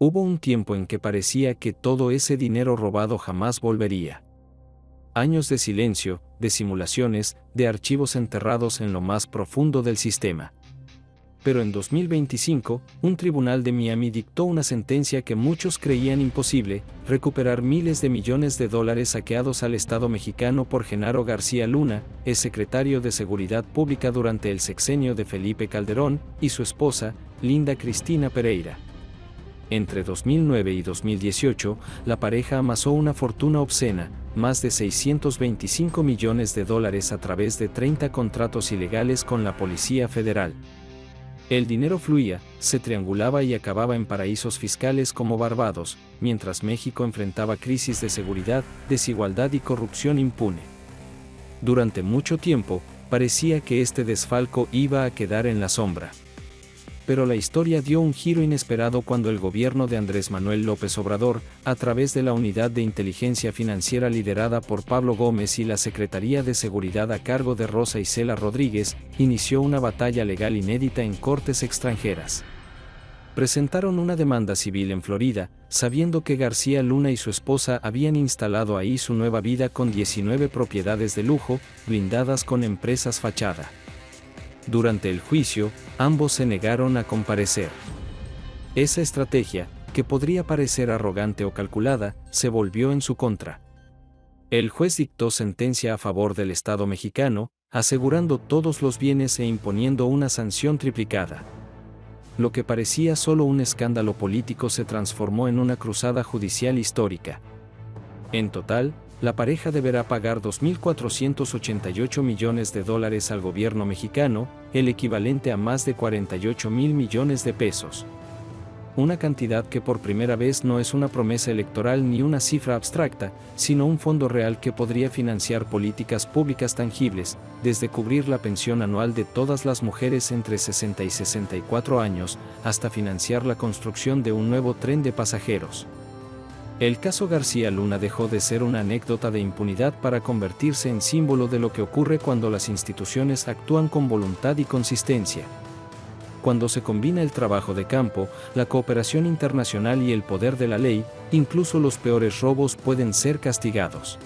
Hubo un tiempo en que parecía que todo ese dinero robado jamás volvería. Años de silencio, de simulaciones, de archivos enterrados en lo más profundo del sistema. Pero en 2025, un tribunal de Miami dictó una sentencia que muchos creían imposible: recuperar miles de millones de dólares saqueados al Estado mexicano por Genaro García Luna, ex secretario de Seguridad Pública durante el sexenio de Felipe Calderón, y su esposa, Linda Cristina Pereira. Entre 2009 y 2018, la pareja amasó una fortuna obscena, más de 625 millones de dólares a través de 30 contratos ilegales con la Policía Federal. El dinero fluía, se triangulaba y acababa en paraísos fiscales como Barbados, mientras México enfrentaba crisis de seguridad, desigualdad y corrupción impune. Durante mucho tiempo, parecía que este desfalco iba a quedar en la sombra. Pero la historia dio un giro inesperado cuando el gobierno de Andrés Manuel López Obrador, a través de la Unidad de Inteligencia Financiera liderada por Pablo Gómez y la Secretaría de Seguridad a cargo de Rosa Isela Rodríguez, inició una batalla legal inédita en cortes extranjeras. Presentaron una demanda civil en Florida, sabiendo que García Luna y su esposa habían instalado ahí su nueva vida con 19 propiedades de lujo, blindadas con empresas fachada. Durante el juicio, ambos se negaron a comparecer. Esa estrategia, que podría parecer arrogante o calculada, se volvió en su contra. El juez dictó sentencia a favor del Estado mexicano, asegurando todos los bienes e imponiendo una sanción triplicada. Lo que parecía solo un escándalo político se transformó en una cruzada judicial histórica. En total, la pareja deberá pagar 2.488 millones de dólares al gobierno mexicano, el equivalente a más de 48.000 millones de pesos. Una cantidad que por primera vez no es una promesa electoral ni una cifra abstracta, sino un fondo real que podría financiar políticas públicas tangibles, desde cubrir la pensión anual de todas las mujeres entre 60 y 64 años, hasta financiar la construcción de un nuevo tren de pasajeros. El caso García Luna dejó de ser una anécdota de impunidad para convertirse en símbolo de lo que ocurre cuando las instituciones actúan con voluntad y consistencia. Cuando se combina el trabajo de campo, la cooperación internacional y el poder de la ley, incluso los peores robos pueden ser castigados.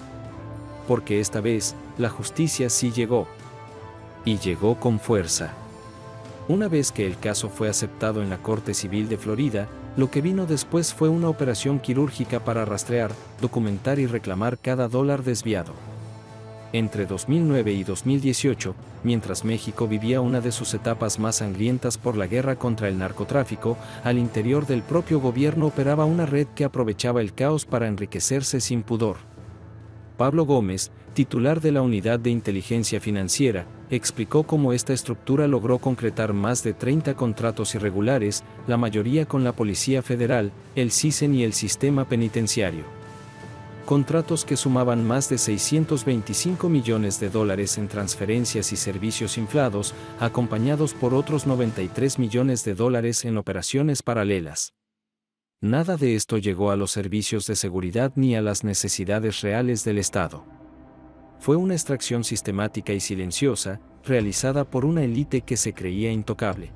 Porque esta vez, la justicia sí llegó. Y llegó con fuerza. Una vez que el caso fue aceptado en la Corte Civil de Florida, lo que vino después fue una operación quirúrgica para rastrear, documentar y reclamar cada dólar desviado. Entre 2009 y 2018, mientras México vivía una de sus etapas más sangrientas por la guerra contra el narcotráfico, al interior del propio gobierno operaba una red que aprovechaba el caos para enriquecerse sin pudor. Pablo Gómez, titular de la Unidad de Inteligencia Financiera, explicó cómo esta estructura logró concretar más de 30 contratos irregulares, la mayoría con la Policía Federal, el CISEN y el sistema penitenciario. Contratos que sumaban más de 625 millones de dólares en transferencias y servicios inflados, acompañados por otros 93 millones de dólares en operaciones paralelas. Nada de esto llegó a los servicios de seguridad ni a las necesidades reales del Estado. Fue una extracción sistemática y silenciosa, realizada por una élite que se creía intocable.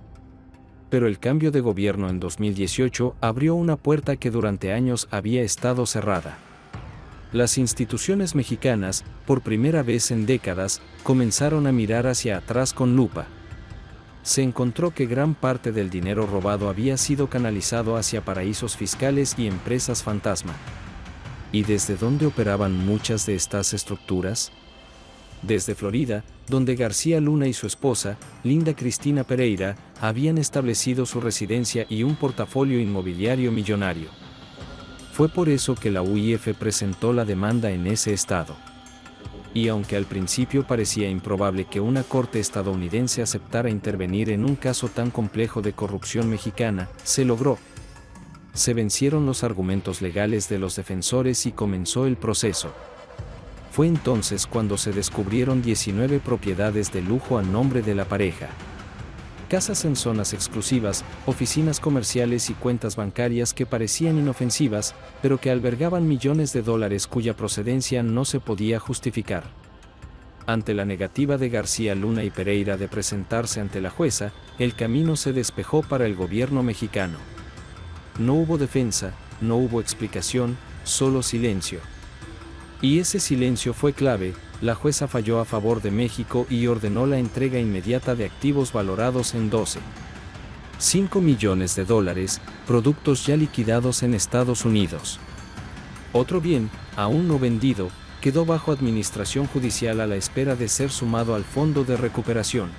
Pero el cambio de gobierno en 2018 abrió una puerta que durante años había estado cerrada. Las instituciones mexicanas, por primera vez en décadas, comenzaron a mirar hacia atrás con lupa. Se encontró que gran parte del dinero robado había sido canalizado hacia paraísos fiscales y empresas fantasma. ¿Y desde dónde operaban muchas de estas estructuras? Desde Florida, donde García Luna y su esposa, Linda Cristina Pereira, habían establecido su residencia y un portafolio inmobiliario millonario. Fue por eso que la UIF presentó la demanda en ese estado. Y aunque al principio parecía improbable que una corte estadounidense aceptara intervenir en un caso tan complejo de corrupción mexicana, se logró. Se vencieron los argumentos legales de los defensores y comenzó el proceso. Fue entonces cuando se descubrieron 19 propiedades de lujo a nombre de la pareja. Casas en zonas exclusivas, oficinas comerciales y cuentas bancarias que parecían inofensivas, pero que albergaban millones de dólares cuya procedencia no se podía justificar. Ante la negativa de García Luna y Pereira de presentarse ante la jueza, el camino se despejó para el gobierno mexicano. No hubo defensa, no hubo explicación, solo silencio. Y ese silencio fue clave. La jueza falló a favor de México y ordenó la entrega inmediata de activos valorados en $12.5 millones, productos ya liquidados en Estados Unidos. Otro bien, aún no vendido, quedó bajo administración judicial a la espera de ser sumado al fondo de recuperación.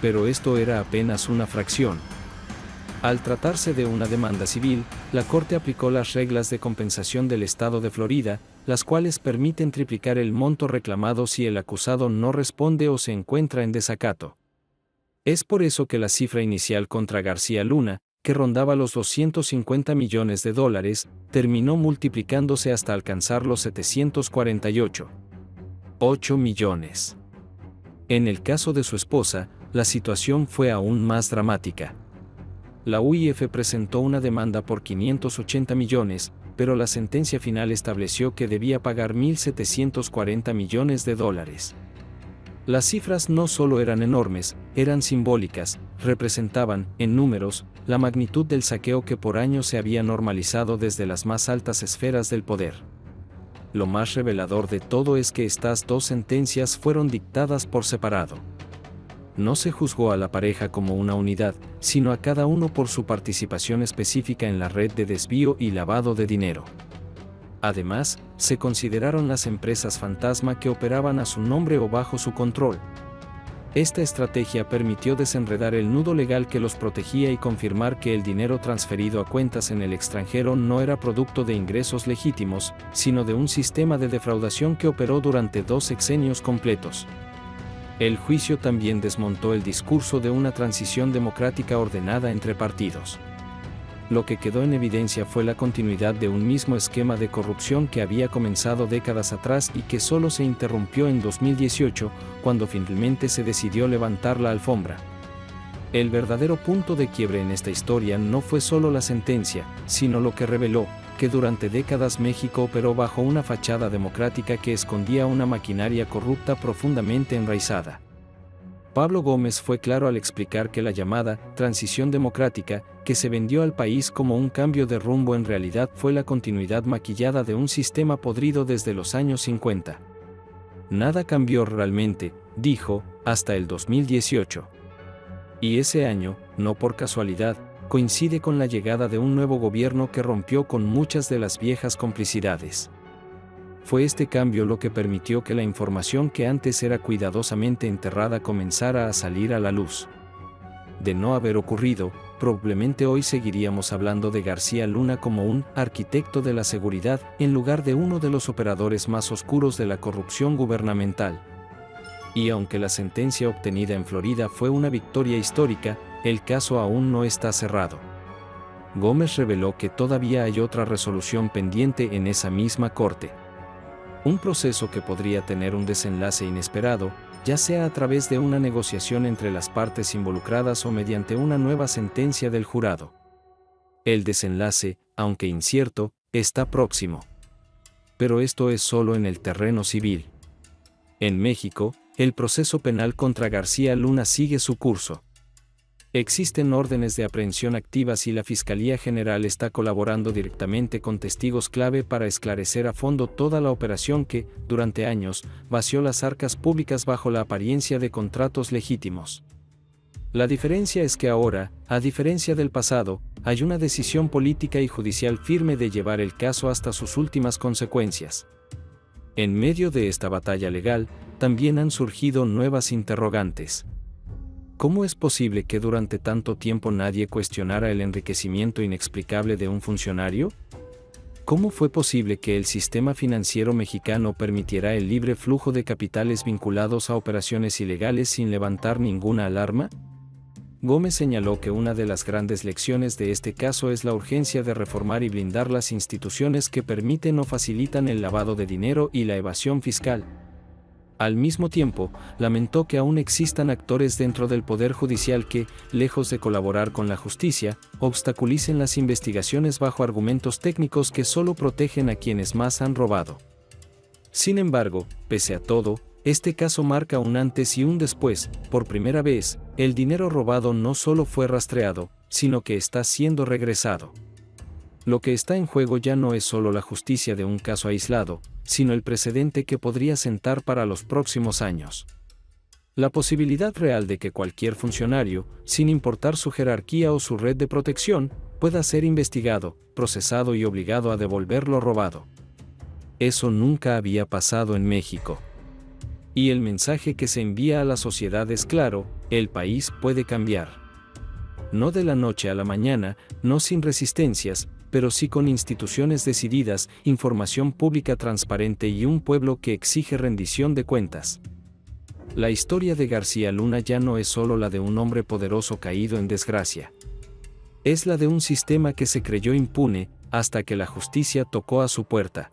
Pero esto era apenas una fracción. Al tratarse de una demanda civil, la Corte aplicó las reglas de compensación del Estado de Florida, las cuales permiten triplicar el monto reclamado si el acusado no responde o se encuentra en desacato. Es por eso que la cifra inicial contra García Luna, que rondaba los $250 millones, terminó multiplicándose hasta alcanzar los 748.8 millones. En el caso de su esposa, la situación fue aún más dramática. La UIF presentó una demanda por 580 millones, pero la sentencia final estableció que debía pagar 1.740 millones. Las cifras no solo eran enormes, eran simbólicas, representaban, en números, la magnitud del saqueo que por años se había normalizado desde las más altas esferas del poder. Lo más revelador de todo es que estas dos sentencias fueron dictadas por separado. No se juzgó a la pareja como una unidad, sino a cada uno por su participación específica en la red de desvío y lavado de dinero. Además, se consideraron las empresas fantasma que operaban a su nombre o bajo su control. Esta estrategia permitió desenredar el nudo legal que los protegía y confirmar que el dinero transferido a cuentas en el extranjero no era producto de ingresos legítimos, sino de un sistema de defraudación que operó durante 2 sexenios completos. El juicio también desmontó el discurso de una transición democrática ordenada entre partidos. Lo que quedó en evidencia fue la continuidad de un mismo esquema de corrupción que había comenzado décadas atrás y que solo se interrumpió en 2018, cuando finalmente se decidió levantar la alfombra. El verdadero punto de quiebre en esta historia no fue solo la sentencia, sino lo que reveló, que durante décadas México operó bajo una fachada democrática que escondía una maquinaria corrupta profundamente enraizada. Pablo Gómez fue claro al explicar que la llamada transición democrática, que se vendió al país como un cambio de rumbo, en realidad fue la continuidad maquillada de un sistema podrido desde los años 50. Nada cambió realmente, dijo, hasta el 2018. Y ese año, no por casualidad, coincide con la llegada de un nuevo gobierno que rompió con muchas de las viejas complicidades. Fue este cambio lo que permitió que la información que antes era cuidadosamente enterrada comenzara a salir a la luz. De no haber ocurrido, probablemente hoy seguiríamos hablando de García Luna como un arquitecto de la seguridad, en lugar de uno de los operadores más oscuros de la corrupción gubernamental. Y aunque la sentencia obtenida en Florida fue una victoria histórica, el caso aún no está cerrado. Gómez reveló que todavía hay otra resolución pendiente en esa misma corte. Un proceso que podría tener un desenlace inesperado, ya sea a través de una negociación entre las partes involucradas o mediante una nueva sentencia del jurado. El desenlace, aunque incierto, está próximo. Pero esto es solo en el terreno civil. En México, el proceso penal contra García Luna sigue su curso. Existen órdenes de aprehensión activas y la Fiscalía General está colaborando directamente con testigos clave para esclarecer a fondo toda la operación que, durante años, vació las arcas públicas bajo la apariencia de contratos legítimos. La diferencia es que ahora, a diferencia del pasado, hay una decisión política y judicial firme de llevar el caso hasta sus últimas consecuencias. En medio de esta batalla legal, también han surgido nuevas interrogantes. ¿Cómo es posible que durante tanto tiempo nadie cuestionara el enriquecimiento inexplicable de un funcionario? ¿Cómo fue posible que el sistema financiero mexicano permitiera el libre flujo de capitales vinculados a operaciones ilegales sin levantar ninguna alarma? Gómez señaló que una de las grandes lecciones de este caso es la urgencia de reformar y blindar las instituciones que permiten o facilitan el lavado de dinero y la evasión fiscal. Al mismo tiempo, lamentó que aún existan actores dentro del Poder Judicial que, lejos de colaborar con la justicia, obstaculicen las investigaciones bajo argumentos técnicos que solo protegen a quienes más han robado. Sin embargo, pese a todo, este caso marca un antes y un después. Por primera vez, el dinero robado no solo fue rastreado, sino que está siendo regresado. Lo que está en juego ya no es solo la justicia de un caso aislado, sino el precedente que podría sentar para los próximos años. La posibilidad real de que cualquier funcionario, sin importar su jerarquía o su red de protección, pueda ser investigado, procesado y obligado a devolver lo robado. Eso nunca había pasado en México. Y el mensaje que se envía a la sociedad es claro: el país puede cambiar. No de la noche a la mañana, no sin resistencias, pero sí con instituciones decididas, información pública transparente y un pueblo que exige rendición de cuentas. La historia de García Luna ya no es solo la de un hombre poderoso caído en desgracia. Es la de un sistema que se creyó impune, hasta que la justicia tocó a su puerta.